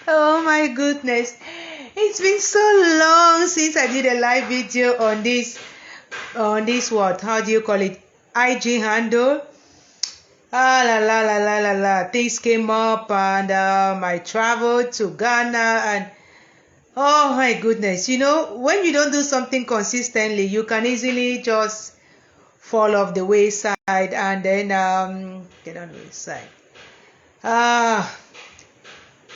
Oh my goodness. It's been so long since I did a live video on this what? How do you call it? IG handle. Ah la la la la la la. Things came up and I traveled to Ghana and oh my goodness. You know, when you don't do something consistently, you can easily just fall off the wayside and then get on the wayside.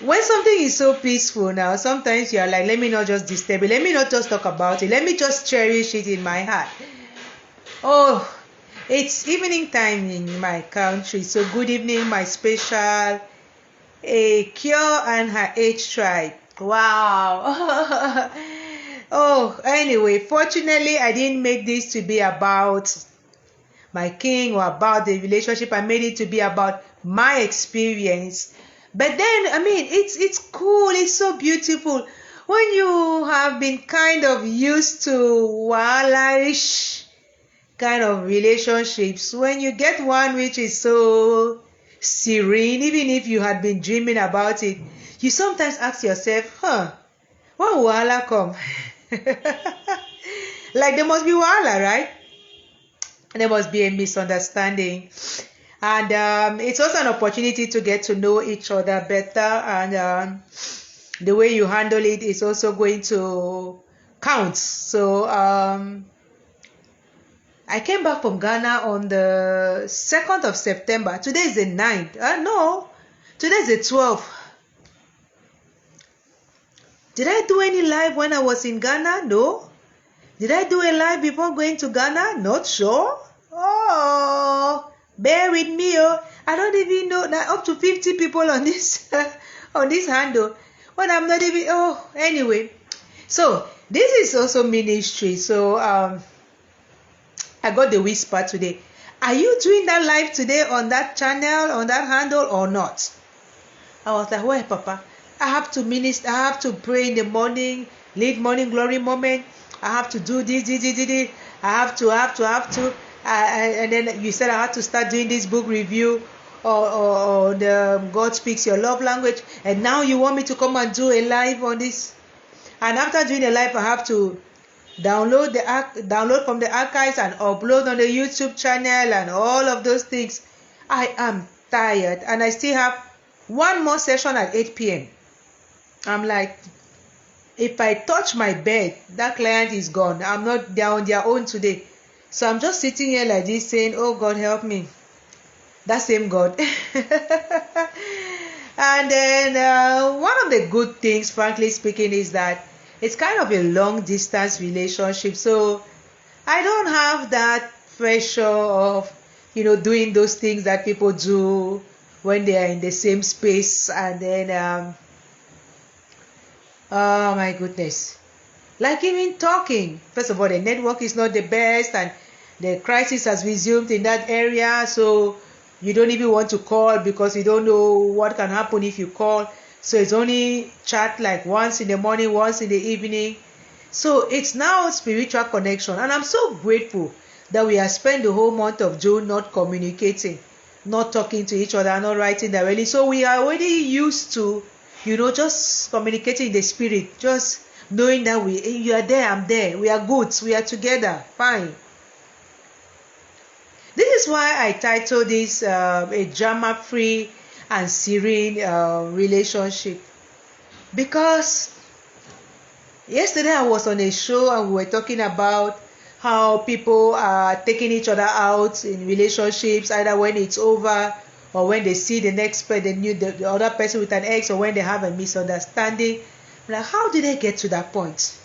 When something is so peaceful now, sometimes you are like, let me not just disturb it, let me not just talk about it, let me just cherish it in my heart. Oh, it's evening time in my country, so good evening, my special a cure and her age tribe. Wow. Oh, anyway, fortunately I didn't make this to be about my king or about the relationship. I made it to be about my experience. But then, I mean, it's cool. It's so beautiful when you have been kind of used to wallaish kind of relationships. When you get one which is so serene, even if you had been dreaming about it, you sometimes ask yourself, when will Allah come? Like there must be wahala, right? There must be a misunderstanding. And it's also an opportunity to get to know each other better, and the way you handle it is also going to count. So I came back from Ghana on the 2nd of September. Today is the 9th. No, today is the 12th. Did I do any live when I was in Ghana? No. Did I do a live before going to Ghana? Not sure. Oh, bear with me. Oh, I don't even know that up to 50 people on this on this handle. But I'm not even. Oh, anyway. So this is also ministry. So I got the whisper today. Are you doing that live today on that channel, on that handle, or not? I was like, well, Papa, I have to minister. I have to pray in the morning, lead morning glory moment. I have to do this. I have to. And then you said I had to start doing this book review or the God Speaks Your Love Language. And now you want me to come and do a live on this. And after doing a live, I have to download from the archives and upload on the YouTube channel and all of those things. I am tired and I still have one more session at 8 p.m. I'm like, if I touch my bed, that client is gone. I'm not there on their own today. So I'm just sitting here like this saying, oh God, help me. That same God. And then one of the good things, frankly speaking, is that it's kind of a long distance relationship. So I don't have that pressure of, doing those things that people do when they are in the same space. And then, oh my goodness. Like even talking. First of all, the network is not the best and the crisis has resumed in that area. So you don't even want to call because you don't know what can happen if you call. So it's only chat like once in the morning, once in the evening. So it's now spiritual connection. And I'm so grateful that we have spent the whole month of June not communicating, not talking to each other, not writing directly. So we are already used to, just communicating in the spirit, just knowing that you are there, I'm there, we are good, we are together, fine. This is why I titled this a drama-free and serene relationship. Because yesterday I was on a show and we were talking about how people are taking each other out in relationships, either when it's over or when they see the the other person with an ex, or when they have a misunderstanding. Like, how did they get to that point?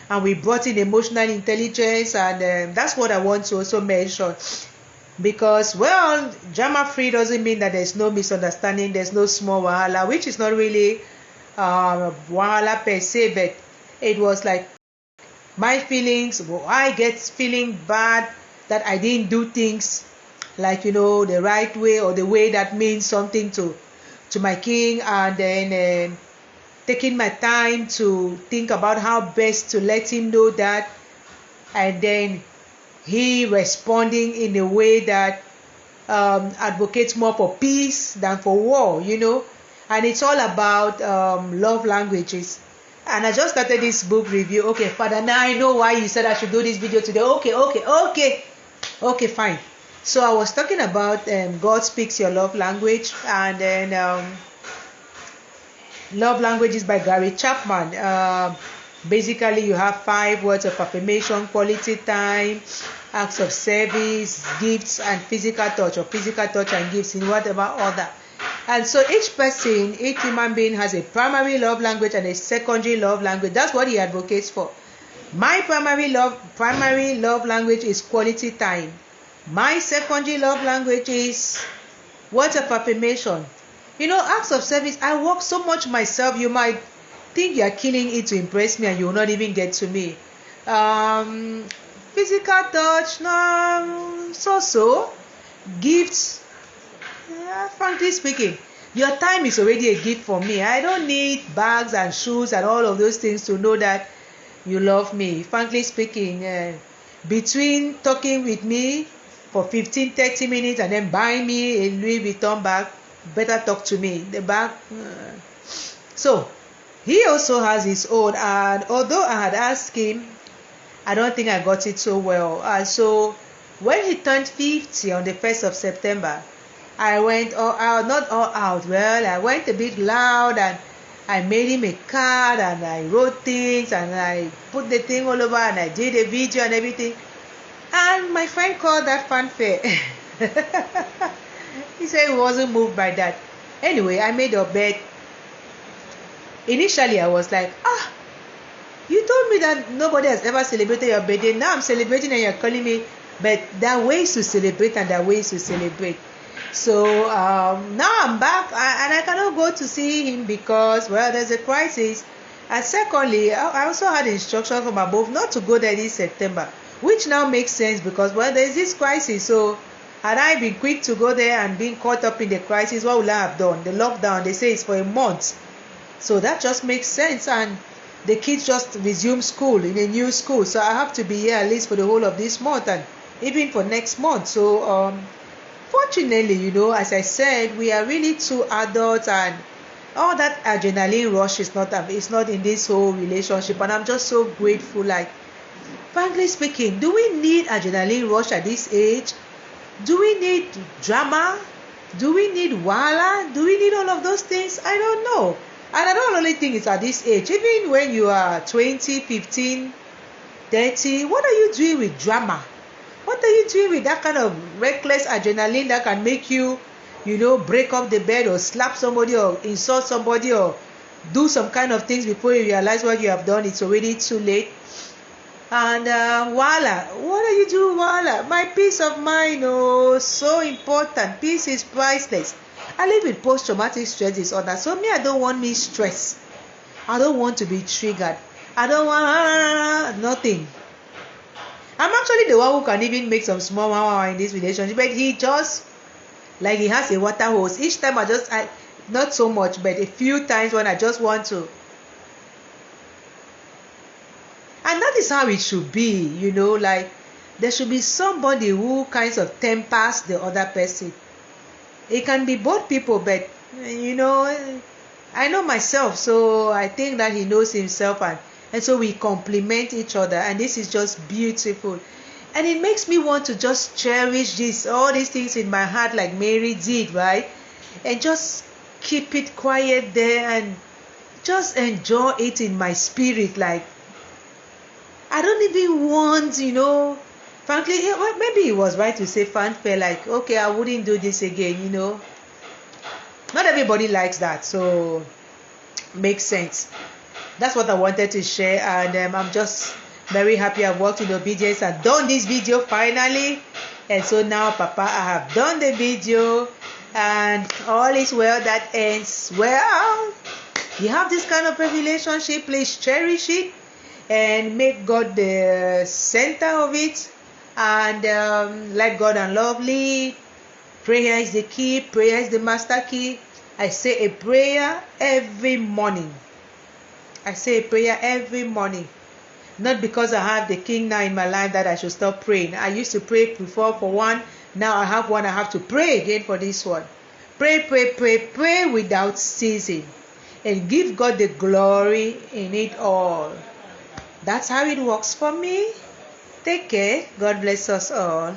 And we brought in emotional intelligence, and that's what I want to also mention. Because, well, drama-free doesn't mean that there's no misunderstanding, there's no small wahala, which is not really wahala per se, but it was like my feelings. I get feeling bad that I didn't do things like, the right way or the way that means something to my king, and then taking my time to think about how best to let him know that, and then he responding in a way that advocates more for peace than for war, and it's all about love languages. And I just started this book review. Okay, Father, now I know why you said I should do this video today. Okay, fine. So I was talking about God speaks your love language, and then love languages by Gary Chapman. Basically, you have 5 words of affirmation: quality time, acts of service, gifts, and physical touch, or physical touch and gifts in whatever order. And so each person, each human being has a primary love language and a secondary love language. That's what he advocates for. My primary love language is quality time. My secondary love language is words of affirmation. Acts of service, I work so much myself, you might think you are killing it to impress me and you will not even get to me. Physical touch, no, so. Gifts, frankly speaking, your time is already a gift for me. I don't need bags and shoes and all of those things to know that you love me. Frankly speaking, between talking with me for 15-30 minutes and then buying me a Louis Vuitton bag, better talk to me. The bag. So he also has his own, and although I had asked him, I don't think I got it so well. And so when he turned 50 on the 1st of September, I went all out, not all out, well, I went a bit loud, and I made him a card, and I wrote things, and I put the thing all over, and I did a video and everything. And my friend called that fanfare. He said he wasn't moved by that. Anyway, I made a bet. Initially, I was like, you told me that nobody has ever celebrated your birthday. Now I'm celebrating and you're calling me. But there are ways to celebrate and there are ways to celebrate. So now I'm back and I cannot go to see him because, well, there's a crisis. And secondly, I also had instruction from above not to go there this September, which now makes sense because, well, there's this crisis. So had I been quick to go there and being caught up in the crisis, what would I have done? The lockdown, they say it's for a month. So that just makes sense. And the kids just resume school in a new school. So I have to be here at least for the whole of this month and even for next month. So fortunately, as I said, we are really 2 adults, and all that adrenaline rush is not in this whole relationship. And I'm just so grateful. Like, frankly speaking, do we need adrenaline rush at this age? Do we need drama? Do we need wala? Do we need all of those things? I don't know. And I don't only think it's at this age. Even when you are 20, 15, 30, what are you doing with drama? What are you doing with that kind of reckless adrenaline that can make you, break up the bed or slap somebody or insult somebody or do some kind of things before you realize what you have done? It's already too late. And wala, what are you doing, wala? My peace of mind, so important. Peace is priceless. I live with post-traumatic stress disorder, so I don't want stress. I don't want to be triggered. I don't want nothing. I'm actually the one who can even make some small in this relationship, but he just, like, he has a water hose. Each time I not so much, but a few times when I just want to. And that is how it should be, like, there should be somebody who kinds of tempers the other person. It can be both people, but, I know myself, so I think that he knows himself, and so we complement each other, and this is just beautiful. And it makes me want to just cherish all these things in my heart like Mary did, right? And just keep it quiet there and just enjoy it in my spirit. Like, I don't even want, frankly, maybe it was right to say fanfare, like, okay, I wouldn't do this again, Not everybody likes that, so makes sense. That's what I wanted to share, and I'm just very happy I've worked in obedience and done this video finally. And so now, Papa, I have done the video, and all is well that ends well. You have this kind of a relationship, please cherish it and make God the center of it, and let God and love lead. Prayer is the key. Prayer is the master key. I say a prayer every morning. I say a prayer every morning. Not because I have the king now in my life that I should stop praying. I used to pray before for one. Now I have one. I have to pray again for this one. Pray, pray, pray, pray without ceasing. And give God the glory in it all. That's how it works for me. Take care. God bless us all.